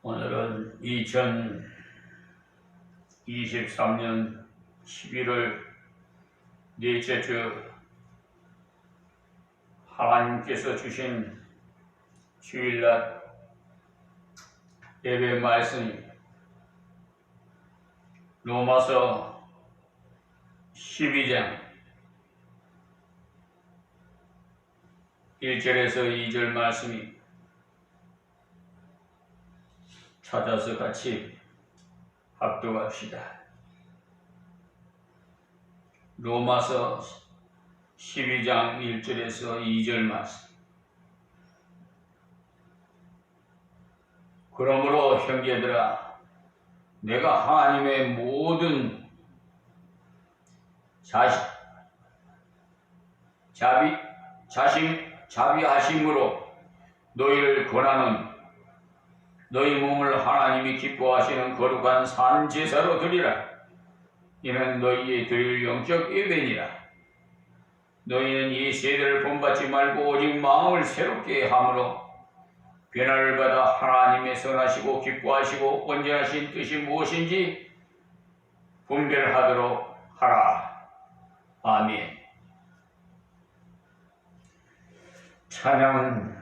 오늘은 2023년 11월 넷째 주 하나님께서 주신 주일날 예배 말씀이 로마서 12장 1절에서 2절 말씀이 찾아서 같이 합독합시다. 로마서 12장 1절에서 2절 말씀. 그러므로 형제들아, 내가 하나님의 모든 자비하심으로 너희를 권하는 너희 몸을 하나님이 기뻐하시는 거룩한 산 제사로 드리라. 이는 너희의 드릴 영적 예배니라. 너희는 이 세대를 본받지 말고 오직 마음을 새롭게 함으로 변화를 받아 하나님의 선하시고 기뻐하시고 온전하신 뜻이 무엇인지 분별하도록 하라. 아멘. 찬양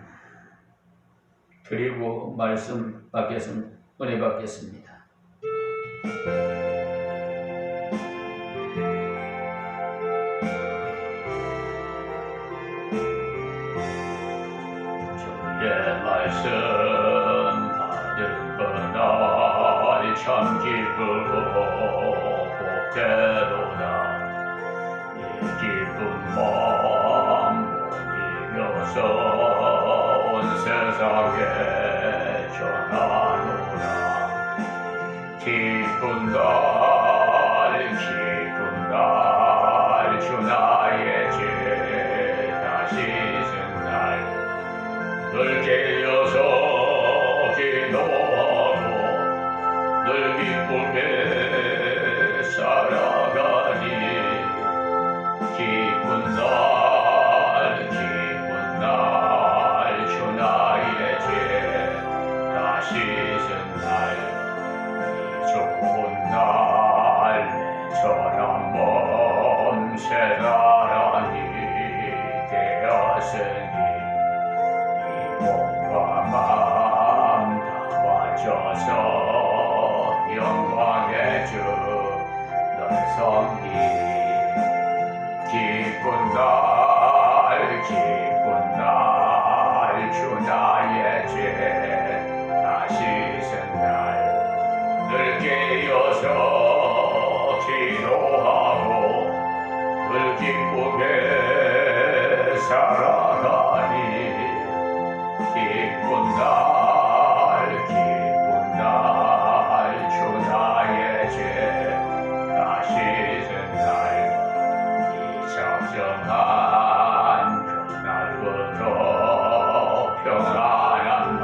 드리고 말씀 받겠습니다. 은혜 받겠습니다. 주의 말씀 받을 그날 참 기쁘고 복되도다. 이 기쁜 마음 이겨서 온 세상에 전하노라. 기쁜 날 주 나의 죄 다시 쓴 날 늘 깨어서 기도하고 늘 기쁘게 살아가니 기쁜 날 주 나의 죄 다시 쓴 날 이 좋은 날 저런 몸새 나란히 되었으니 이 몸과 마음 다 바쳐서 영광의 주 널 섬기리. 기쁜 날 주 나의 죄 다시 쓴 날 늘 깨어서 기도하고 늘 기쁘게 살아가니 기쁜 날 주 나의 죄 다시 쓴 날 이 적정한 그날부터 평안한 마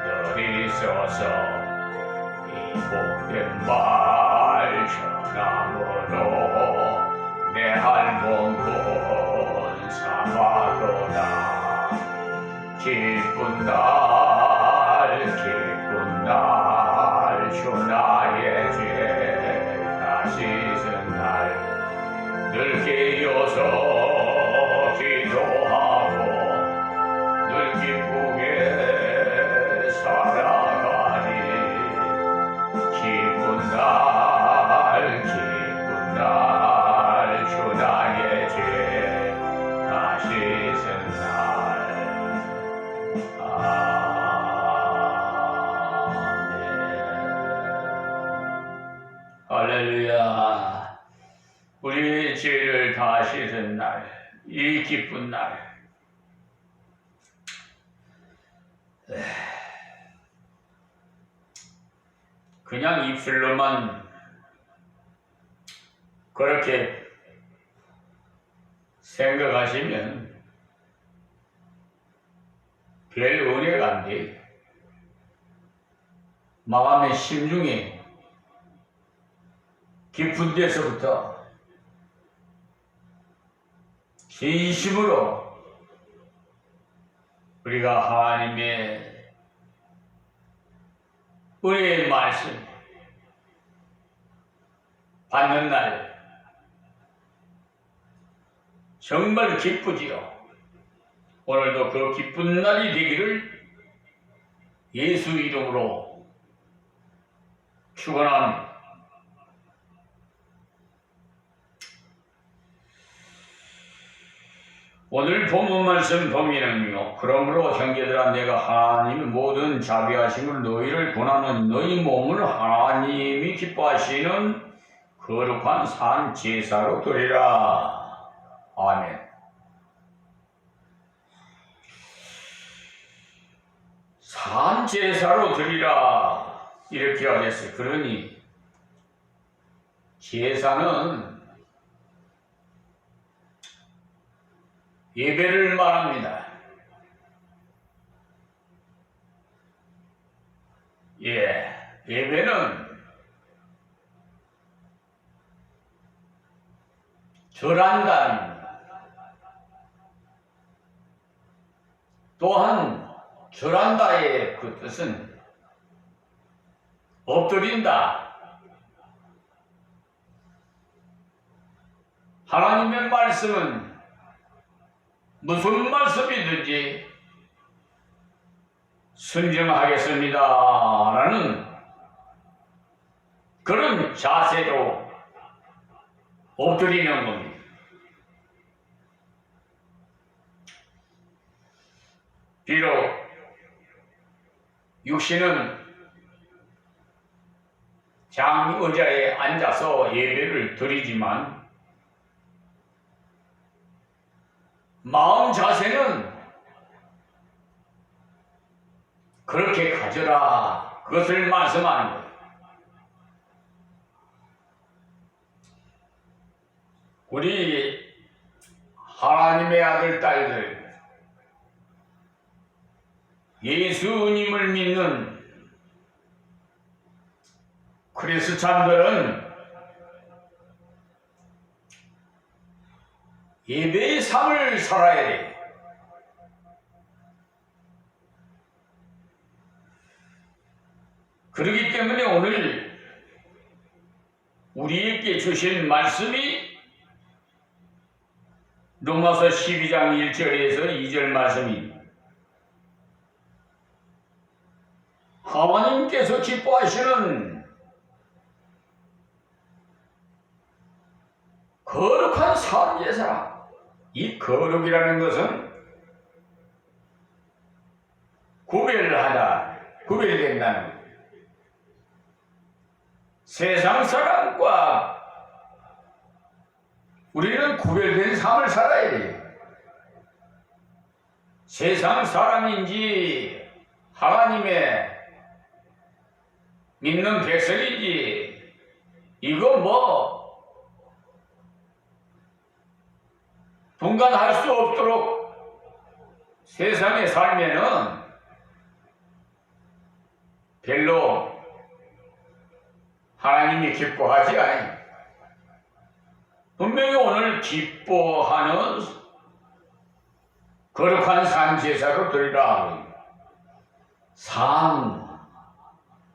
늘 있어서 이 복된 말 전함으로 내 할멈은 삼아도다. 기쁜 날 주 나의 죄 다시 쓴 날 늘 깨어서 기도하고 늘 기쁘게 살아가니 기쁜 날 주 나의 죄 다시 쓴 날. 아멘. 할렐루야. 우리의 죄를 다 씻은 날, 이 기쁜 날. 그냥 입술로만 그렇게 생각하시면 별 은혜가 안 돼. 마음의 심중에 깊은 데서부터 진심으로 우리가 하나님의 은혜의 말씀 받는 날 정말 기쁘지요. 오늘도 그 기쁜 날이 되기를 예수 이름으로 축원합니다. 오늘 본문 말씀 보면은요, 그러므로 형제들아 내가 하나님의 모든 자비하심을 너희를 권하는 너희 몸을 하나님이 기뻐하시는 거룩한 산 제사로 드리라. 아멘. 산 제사로 드리라 이렇게 하셨어요. 그러니 제사는 예배를 말합니다. 예배는 절한다입니다. 또한 절한다의 그 뜻은 엎드린다. 하나님의 말씀은 무슨 말씀이든지 순종하겠습니다 라는 그런 자세로 엎드리는 겁니다. 비록 육신은 장의자에 앉아서 예배를 드리지만 마음 자세는 그렇게 가져라. 그것을 말씀하는 거예요. 우리 하나님의 아들, 딸들, 예수님을 믿는 크리스찬들은 예배의 삶을 살아야 돼. 그렇기 때문에 오늘 우리에게 주신 말씀이 로마서 12장 1절에서 2절 말씀입니다. 하나님께서 기뻐하시는 거룩한 산 제사. 이 거룩이라는 것은 구별된다는 것. 세상 사람과 우리는 구별된 삶을 살아야 돼요. 세상 사람인지 하나님의 믿는 백성인지 이거 분간할 수 없도록 세상에 살면은 별로 하나님이 기뻐하지 않아요. 분명히 오늘 기뻐하는 거룩한 산 제사로 드리라. 산,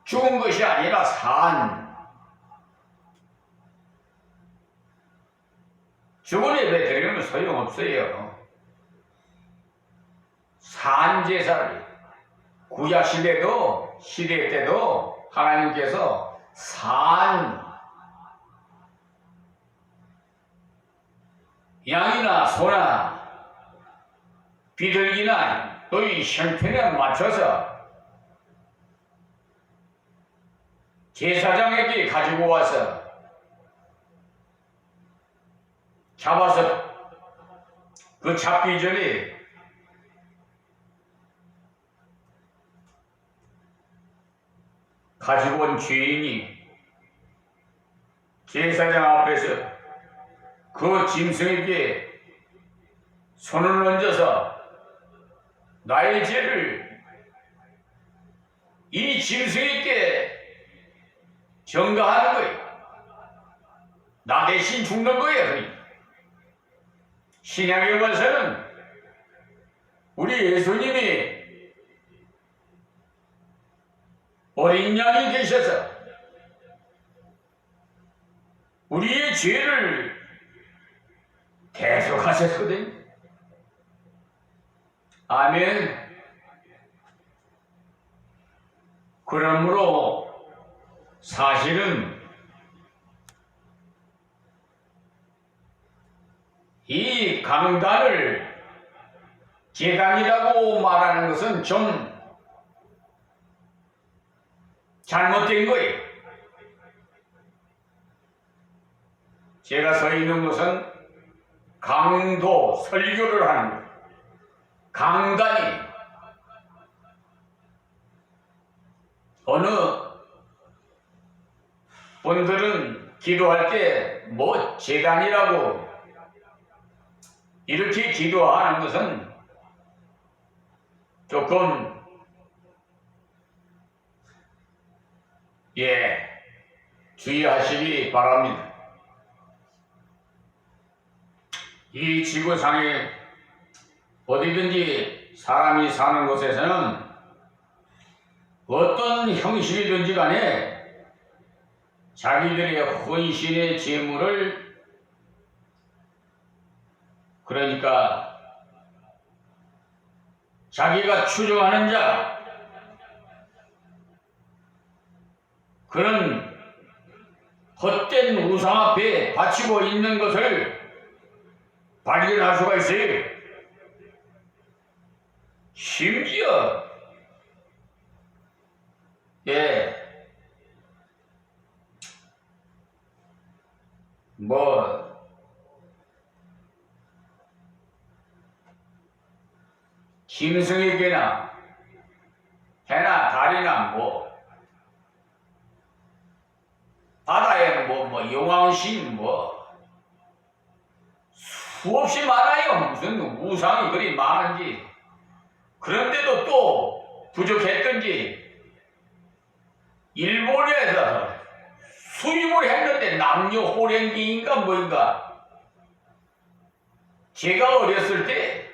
죽은 것이 아니라 산. 죽은 예배 드리면 소용없어요. 산 제사를 구약 시대 때도 하나님께서 산 양이나 소나 비둘기나 너희 형편에 맞춰서 제사장에게 가지고 와서 잡아서 그 잡기 전에 가지고 온 죄인이 제사장 앞에서 그 짐승에게 손을 얹어서 나의 죄를 이 짐승에게 전가하는 거예요. 나 대신 죽는 거예요. 신약에 와서는 우리 예수님이 어린 양이 되셔서 우리의 죄를 대속하셨거든요. 아멘. 그러므로 사실은 이 강단을 제단이라고 말하는 것은 좀 잘못된 거예요. 제가 서 있는 곳은 강도 설교를 하는 거예요. 강단이 어느 분들은 기도할 때 뭐 제단이라고 이렇게 기도하는 것은 조금 주의하시기 바랍니다. 이 지구상에 어디든지 사람이 사는 곳에서는 어떤 형식이든지 간에 자기들의 헌신의 재물을, 그러니까 자기가 추종하는 자, 그런 헛된 우상 앞에 바치고 있는 것을 발견할 수가 있어요. 심지어 짐승에게나 해나 달이나 바다에 용왕신 수없이 많아요. 무슨 우상이 그리 많은지. 그런데도 또 부족했던지 일본에서 수입을 했는데 남녀 호랭기인가 뭐인가. 제가 어렸을 때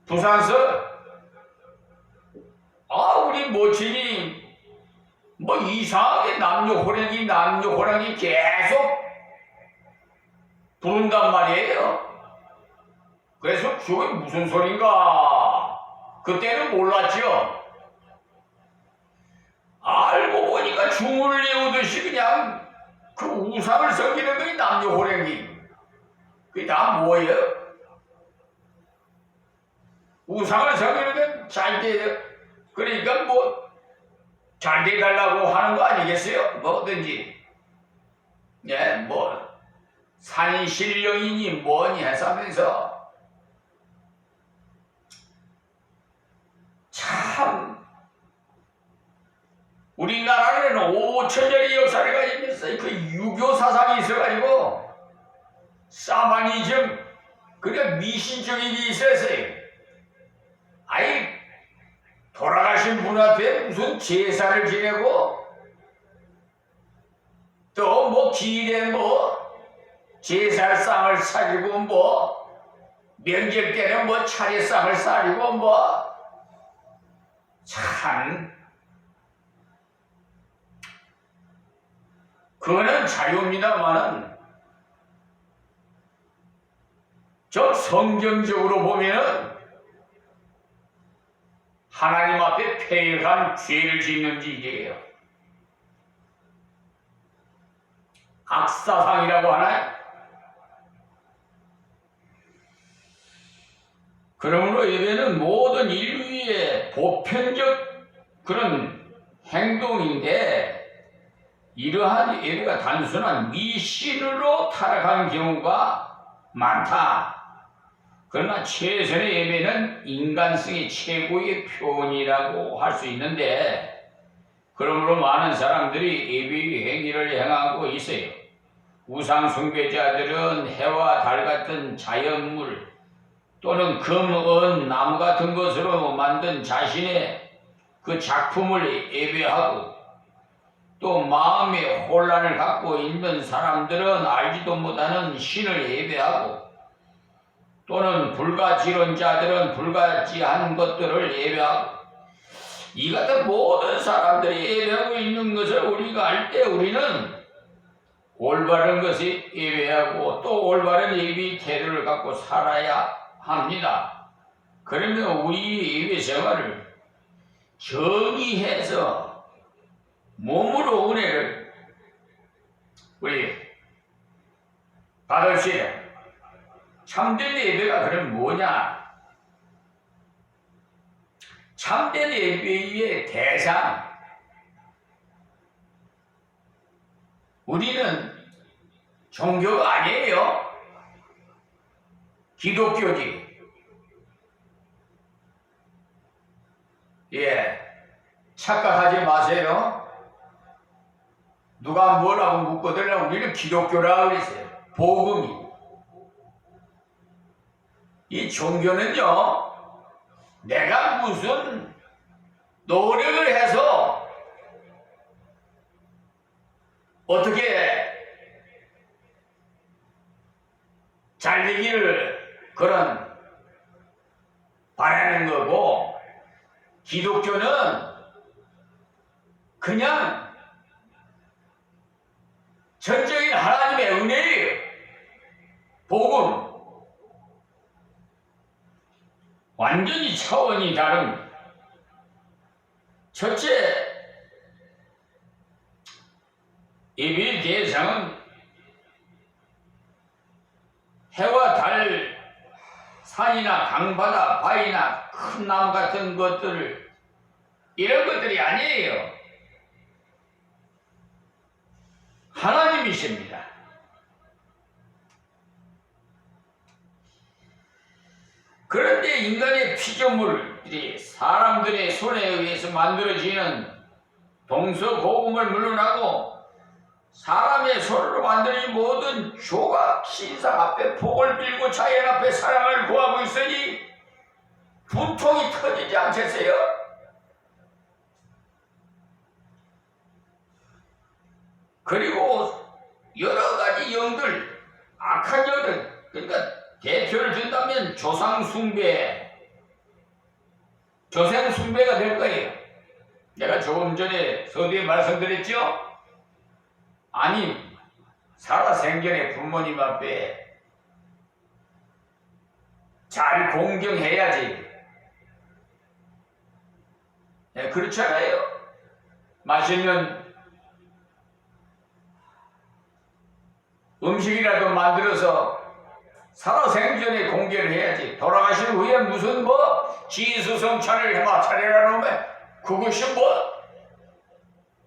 부산서 우리 모친이 이상하게 남녀 호랭이 계속 부른단 말이에요. 그래서 그게 무슨 소린가 그때는 몰랐죠. 알고 보니까 주문을 외우듯이 그냥 그 우상을 섬기는 게 남녀 호랭이. 그게 다 뭐예요? 우상을 섬기는 건 잘 돼요. 그러니까 잘 돼달라고 하는 거 아니겠어요? 뭐든지. 산신령이니 뭐니 해서면서 참 우리나라는 5천년의 역사를 가지면서 그 유교 사상이 있어가지고 사마니즘, 그러니까 미신적인 게 있었어요. 돌아가신 분 앞에 무슨 제사를 지내고 또 길에 제사상을 차리고 명절 때는 차례상을 차리고 참 그거는 자유입니다만은 저 성경적으로 보면은 하나님 앞에 폐역한 죄를 짓는 일이에요. 악사상이라고 하나요? 그러므로 예배는 모든 인류의 보편적 그런 행동인데 이러한 예배가 단순한 미신으로 타락한 경우가 많다. 그러나 최선의 예배는 인간성의 최고의 표현이라고 할 수 있는데 그러므로 많은 사람들이 예배의 행위를 행하고 있어요. 우상 숭배자들은 해와 달 같은 자연물 또는 금, 은, 나무 같은 것으로 만든 자신의 그 작품을 예배하고 또 마음의 혼란을 갖고 있는 사람들은 알지도 못하는 신을 예배하고 또는 불가지론자들은 불가지한 것들을 예배하고 이 같은 모든 사람들이 예배하고 있는 것을 우리가 알 때 우리는 올바른 것이 예배하고 또 올바른 예배 태도를 갖고 살아야 합니다. 그러면 우리 예배 생활을 정의해서 몸으로 은혜를 우리 받을 수 있는 참된 예배가 그럼 뭐냐? 참된 예배의 대상, 우리는 종교가 아니에요. 기독교지. 예, 착각하지 마세요. 누가 뭐라고 묻거들라고 우리는 기독교라고 그랬어요. 복음이. 이 종교는요, 내가 무슨 노력을 해서 어떻게 잘 되기를 그런 바라는 거고, 기독교는 그냥 전적인 하나님의 은혜예요. 복음. 완전히 차원이 다른. 첫째, 예배의 대상은 해와 달, 산이나 강바다, 바위나 큰 나무 같은 것들, 이런 것들이 아니에요. 하나님이십니다. 그런데 인간의 피조물들이 사람들의 손에 의해서 만들어지는 동서고금을 물러나고 사람의 손으로 만든 모든 조각 신상 앞에 복을 빌고 자연 앞에 사랑을 구하고 있으니 분통이 터지지 않겠어요? 그리고 여러 가지 영들, 악한 영들, 그러니까 대표를 든다면 조상숭배, 조상숭배가 될 거예요. 내가 조금 전에 서두에 말씀드렸죠? 아니, 살아생전에 부모님 앞에 잘 공경해야지. 네, 그렇잖아요. 맛있는 음식이라도 만들어서 살아생전에 공개를 해야지. 돌아가신 후에 무슨 지수성찬을 해봐 차례라 놓으면 그것이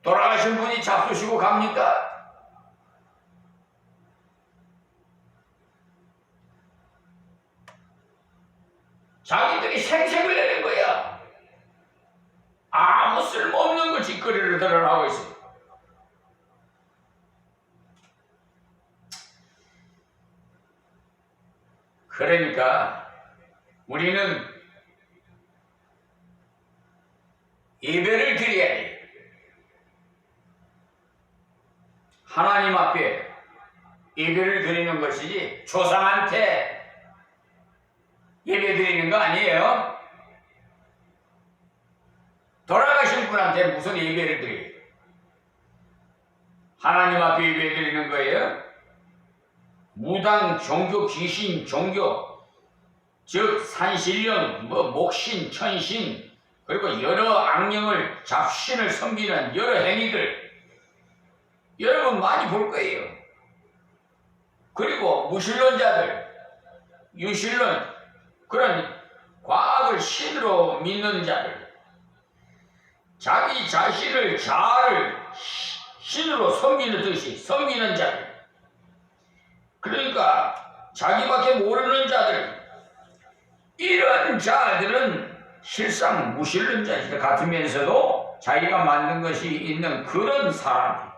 돌아가신 분이 잡수시고 갑니까? 자기들이 생색을 내는 거야. 아무 쓸모없는 거 짓거리를 드러나고 있어요. 그러니까 우리는 예배를 드려야 돼. 하나님 앞에 예배를 드리는 것이지 조상한테 예배 드리는 거 아니에요. 돌아가신 분한테 무슨 예배를 드려요? 하나님 앞에 예배 드리는 거예요. 무당, 종교, 귀신, 종교, 즉 산신령, 목신, 천신, 그리고 여러 악령을 잡신을 섬기는 여러 행위들 여러분 많이 볼 거예요. 그리고 무신론자들, 유신론, 그런 과학을 신으로 믿는 자들, 자기 자신을 자아를 신으로 섬기는 듯이 섬기는 자들, 그러니까 자기밖에 모르는 자들, 이런 자들은 실상 무신론자 같으면서도 자기가 만든 것이 있는 그런 사람들,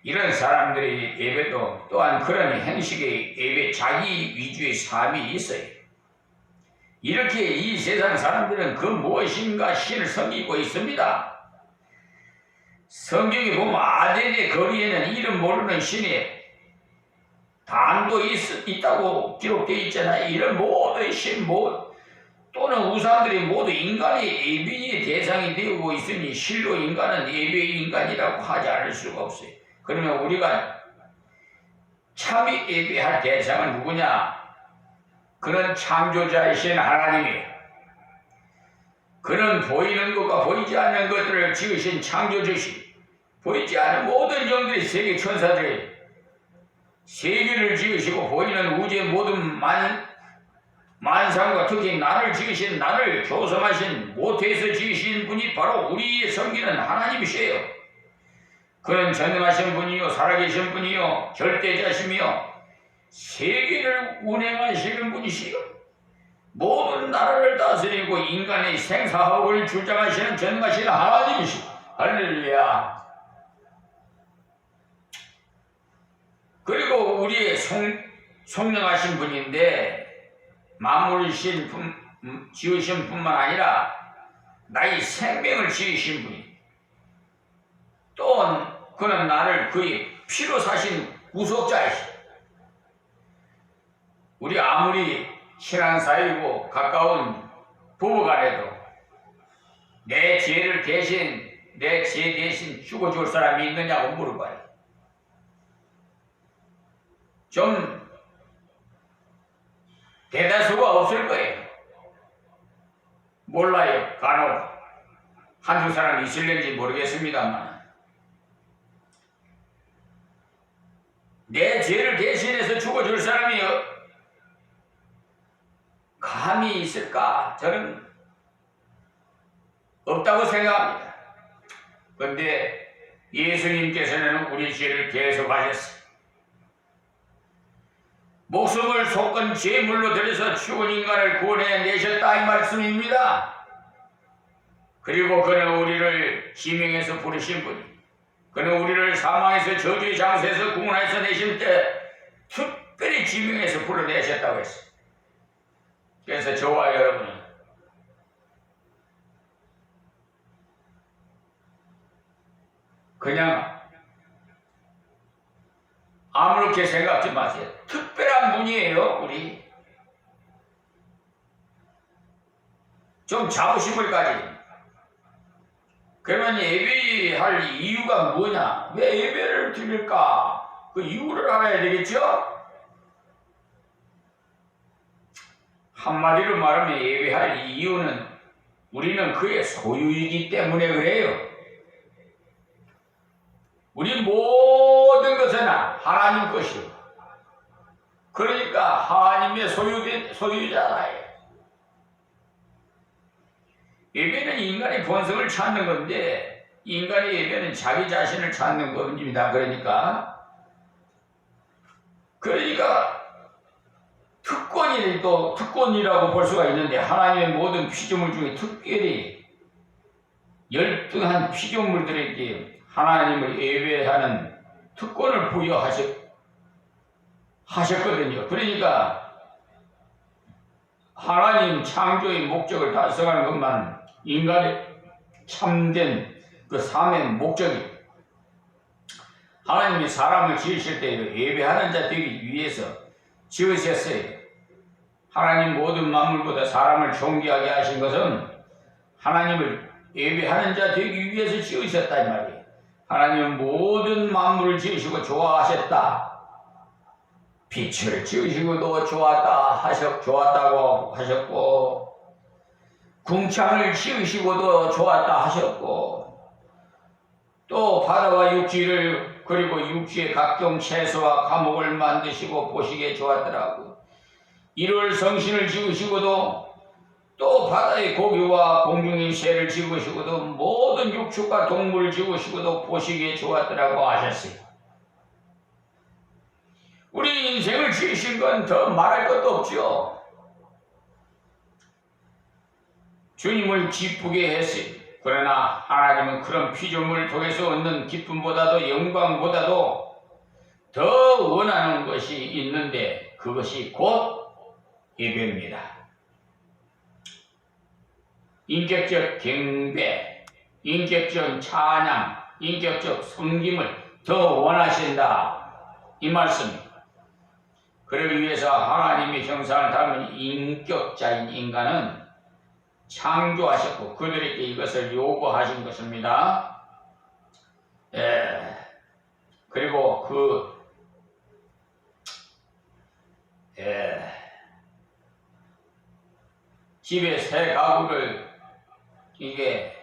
이런 사람들의 예배도 또한 그런 행식의 예배, 자기 위주의 삶이 있어요. 이렇게 이 세상 사람들은 그 무엇인가 신을 섬기고 있습니다. 성경에 보면 아덴의 거리에는 이름 모르는 신의 단도 있다고 기록되어 있잖아요. 이런 모든 신, 또는 우상들이 모두 인간의 예배의 대상이 되고 있으니 실로 인간은 예배의 인간이라고 하지 않을 수가 없어요. 그러면 우리가 참이 예배할 대상은 누구냐? 그는 창조자이신 하나님이에요. 그는 보이는 것과 보이지 않는 것들을 지으신 창조주시, 보이지 않는 모든 영들이 세계 천사들이 세계를 지으시고 보이는 우주의 모든 만상과 특히 나를 지으신, 나를 조성하신, 모태에서 지으신 분이 바로 우리의 섬기는 하나님이시에요. 그는 전능하신 분이요, 살아계신 분이요, 절대자시며 세계를 운행하시는 분이시요, 모든 나라를 다스리고 인간의 생사학을 주장하시는 전능하신 하나님이시오. 할렐루야. 그리고 우리의 성령하신 분인데 만물을 지으신 뿐만 아니라 나의 생명을 지으신 분이, 또 그는 나를 그의 피로 사신 구속자이시오. 우리 아무리 친한 사이고 가까운 부부간에도 내 죄 대신 죽어줄 사람이 있느냐고 물어봐요. 좀 대다수가 없을 거예요. 몰라요. 간혹 한두 사람 있을는지 모르겠습니다만 내 죄를 대신해서 죽어줄 사람이 감히 있을까? 저는 없다고 생각합니다. 그런데 예수님께서는 우리 죄를 계속하셨어요. 목숨을 속건 제물로 들여서 죽은 인간을 구원해내셨다 이 말씀입니다. 그리고 그는 우리를 지명해서 부르신 분이, 그는 우리를 사망에서 저주의 장소에서 구원해서 내실 때 특별히 지명해서 불러내셨다고 했어요. 그래서 저와 여러분은 그냥 아무렇게 생각하지 마세요. 특별한 분이에요. 우리 좀 자부심을 가진. 그러면 예배할 이유가 뭐냐? 왜 예배를 드릴까? 그 이유를 알아야 되겠죠? 한마디로 말하면 예배할 이유는 우리는 그의 소유이기 때문에 그래요. 우리 모든 것은 하나님 것이요. 그러니까 하나님의 소유잖아요. 예배는 인간의 본성을 찾는 건데, 인간의 예배는 자기 자신을 찾는 겁니다. 그러니까 특권이라고 볼 수가 있는데, 하나님의 모든 피조물 중에 특별히 열등한 피조물들에게 하나님을 예배하는 특권을 부여하셨거든요. 그러니까 하나님 창조의 목적을 달성하는 것만 인간의 참된 그 삶의 목적이, 하나님이 사람을 지으실 때 예배하는 자 되기 위해서 지으셨어요. 하나님 모든 만물보다 사람을 존귀하게 하신 것은 하나님을 예배하는 자 되기 위해서 지으셨다 이 말이에요. 하나님은 모든 만물을 지으시고 좋아하셨다. 빛을 지으시고도 좋았다고 하셨고, 궁창을 지으시고도 좋았다 하셨고, 또 바다와 육지를, 그리고 육지의 각종 채소와 과목을 만드시고 보시기에 좋았더라고. 일월 성신을 지으시고도, 또 바다의 고기와 공중의 새를 지으시고도, 모든 육축과 동물을 지으시고도 보시기에 좋았더라고 하셨어요. 우리 인생을 지으신 건 더 말할 것도 없죠. 주님을 기쁘게 했어요. 그러나 하나님은 그런 피조물을 통해서 얻는 기쁨보다도 영광보다도 더 원하는 것이 있는데, 그것이 곧 예배입니다. 인격적 경배, 인격적 찬양, 인격적 섬김을 더 원하신다 이 말씀입니다. 그러기 위해서 하나님의 형상을 닮은 인격자인 인간은 창조하셨고 그들에게 이것을 요구하신 것입니다. 그리고 집에 새 가구를 이게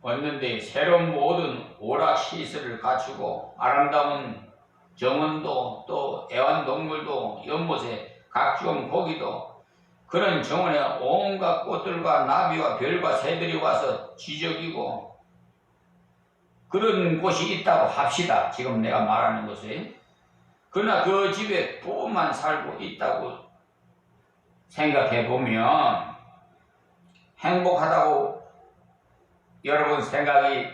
얻는데 새로운 모든 오락시설을 갖추고 아름다운 정원도 또 애완동물도 연못에 각종 고기도 그런 정원에 온갖 꽃들과 나비와 별과 새들이 와서 지저귀고 그런 곳이 있다고 합시다. 지금 내가 말하는 것에. 그러나 그 집에 부부만 살고 있다고 생각해 보면 행복하다고 여러분 생각이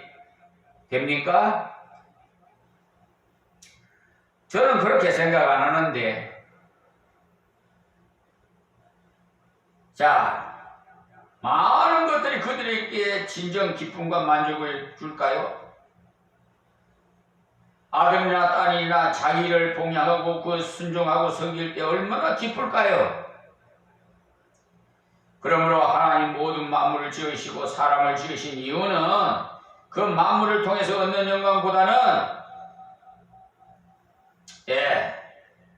됩니까? 저는 그렇게 생각 안 하는데, 자, 많은 것들이 그들에게 진정 기쁨과 만족을 줄까요? 아들이나 딸이나 자기를 봉양하고 그 순종하고 섬길 때 얼마나 기쁠까요? 그러므로 하나님 모든 만물을 지으시고 사람을 지으신 이유는 그 만물을 통해서 얻는 영광보다는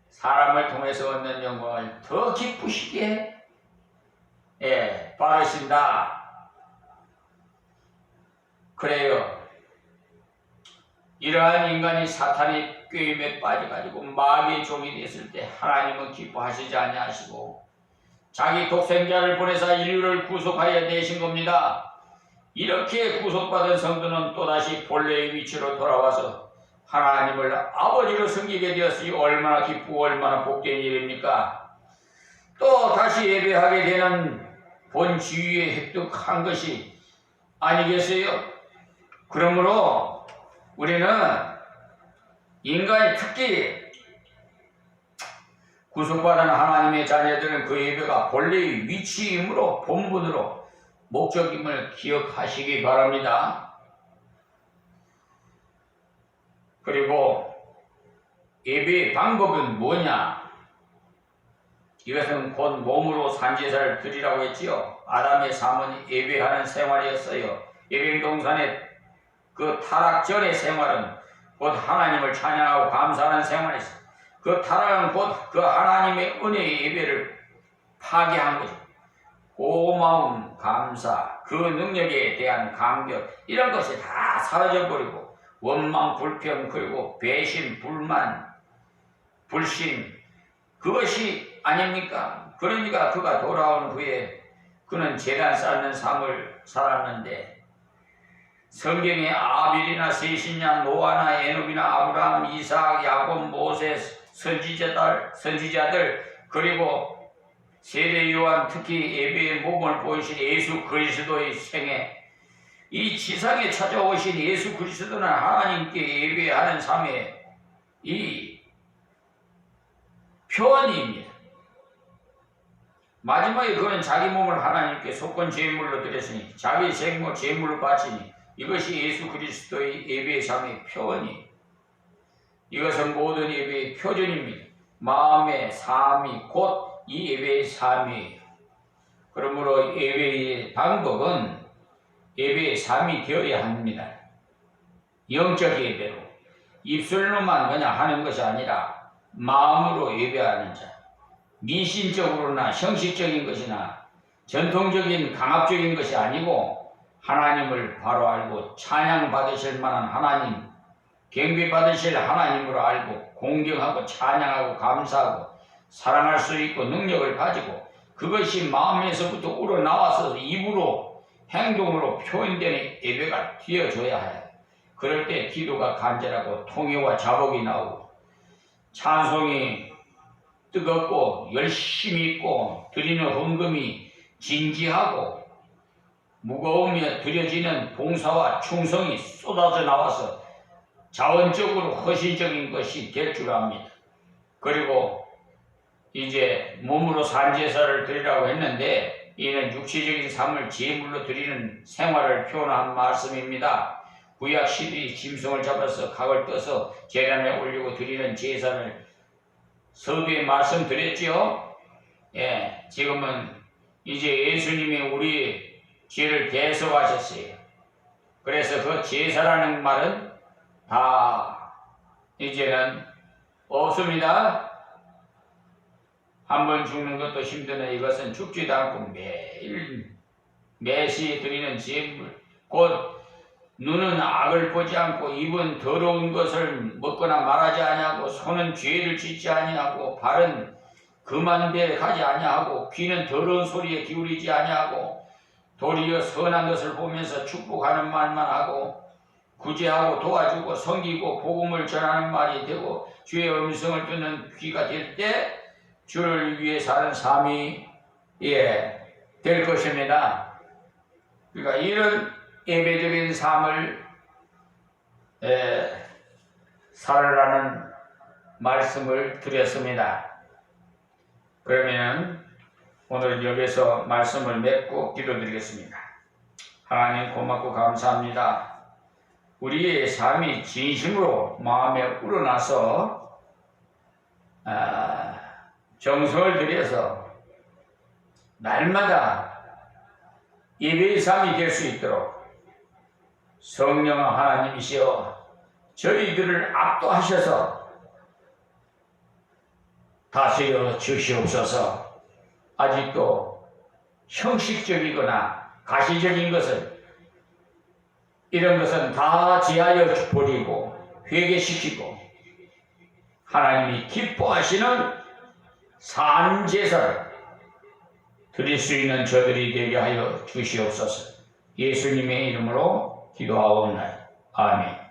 사람을 통해서 얻는 영광을 더 기쁘시게 받으신다. 그래요. 이러한 인간이 사탄의 꾀임에 빠져가지고 마귀의 종이 됐을 때 하나님은 기뻐하시지 아니하시고 자기 독생자를 보내사 인류를 구속하여 내신 겁니다. 이렇게 구속받은 성도는 또다시 본래의 위치로 돌아와서 하나님을 아버지로 섬기게 되었으니 얼마나 기쁘고 얼마나 복된 일입니까? 또 다시 예배하게 되는 본 지위에 획득한 것이 아니겠어요? 그러므로 우리는 인간이 특히 구속받은 하나님의 자녀들은 그 예배가 본래의 위치이므로 본분으로 목적임을 기억하시기 바랍니다. 그리고 예배의 방법은 뭐냐? 이것은 곧 몸으로 산제사를 드리라고 했지요. 아담의 삶은 예배하는 생활이었어요. 예배 동산의 그 타락 전의 생활은 곧 하나님을 찬양하고 감사하는 생활이었어요. 그 타락은 곧 그 하나님의 은혜의 예배를 파괴한 거죠. 고마움, 감사, 그 능력에 대한 감격 이런 것이 다 사라져버리고 원망, 불평, 그리고 배신, 불만, 불신 그것이 아닙니까? 그러니까 그가 돌아온 후에 그는 제단 쌓는 삶을 살았는데 성경에 아빌이나 셋이냐 노아나 에녹이나 아브라함, 이삭, 야곱, 모세, 선지자들 그리고 세례 요한 특히 예배의 몸을 보이신 예수 그리스도의 생애 이 지상에 찾아오신 예수 그리스도는 하나님께 예배하는 삶의 이 표현입니다. 마지막에 그는 자기 몸을 하나님께 속건 제물로 드렸으니 자기 생모 제물로 바치니 이것이 예수 그리스도의 예배의 삶의 표현이에요. 이것은 모든 예배의 표준입니다. 마음의 삶이 곧 이 예배의 삶이에요. 그러므로 예배의 방법은 예배의 삶이 되어야 합니다. 영적 예배로 입술로만 그냥 하는 것이 아니라 마음으로 예배하는 자, 미신적으로나 형식적인 것이나 전통적인 강압적인 것이 아니고 하나님을 바로 알고 찬양 받으실 만한 하나님, 경배 받으실 하나님으로 알고 공경하고 찬양하고 감사하고 사랑할 수 있고 능력을 가지고 그것이 마음에서부터 우러나와서 입으로 행동으로 표현되는 예배가 되어줘야 해요. 그럴 때 기도가 간절하고 통회와 자복이 나오고 찬송이 뜨겁고 열심히 있고 드리는 헌금이 진지하고 무거우며 드려지는 봉사와 충성이 쏟아져 나와서 자원적으로 헌신적인 것이 될 줄 압니다. 그리고 이제 몸으로 산제사를 드리라고 했는데 이는 육체적인 삶을 제물로 드리는 생활을 표현한 말씀입니다. 구약 시대의 짐승을 잡아서 각을 떠서 제단에 올리고 드리는 제사를 서두에 말씀드렸지요. 지금은 이제 예수님이 우리 죄를 대속하셨어요. 그래서 그 제사라는 말은 다 이제는 없습니다. 한 번 죽는 것도 힘드나 이것은 죽지도 않고 매일 매시 드리는 제물, 곧 눈은 악을 보지 않고 입은 더러운 것을 먹거나 말하지 아니하고 손은 죄를 짓지 아니하고 발은 금한 데 가지 아니하고 귀는 더러운 소리에 기울이지 아니하고 도리어 선한 것을 보면서 축복하는 말만 하고 구제하고 도와주고 섬기고 복음을 전하는 말이 되고 주의 음성을 듣는 귀가 될 때 주를 위해 사는 삶이 될 것입니다. 그러니까 이런 예배적인 삶을 살으라는 말씀을 드렸습니다. 그러면 오늘 여기서 말씀을 맺고 기도드리겠습니다. 하나님 고맙고 감사합니다. 우리의 삶이 진심으로 마음에 우러나서 정성을 들여서 날마다 예배의 삶이 될 수 있도록 성령 하나님이시여 저희들을 압도하셔서 다스려 주시옵소서. 아직도 형식적이거나 가시적인 것은 이런 것은 다 제하여 버리고 회개시키고 하나님이 기뻐하시는 산 제사를 드릴 수 있는 저들이 되게 하여 주시옵소서. 예수님의 이름으로 기도하옵나이다. 아멘.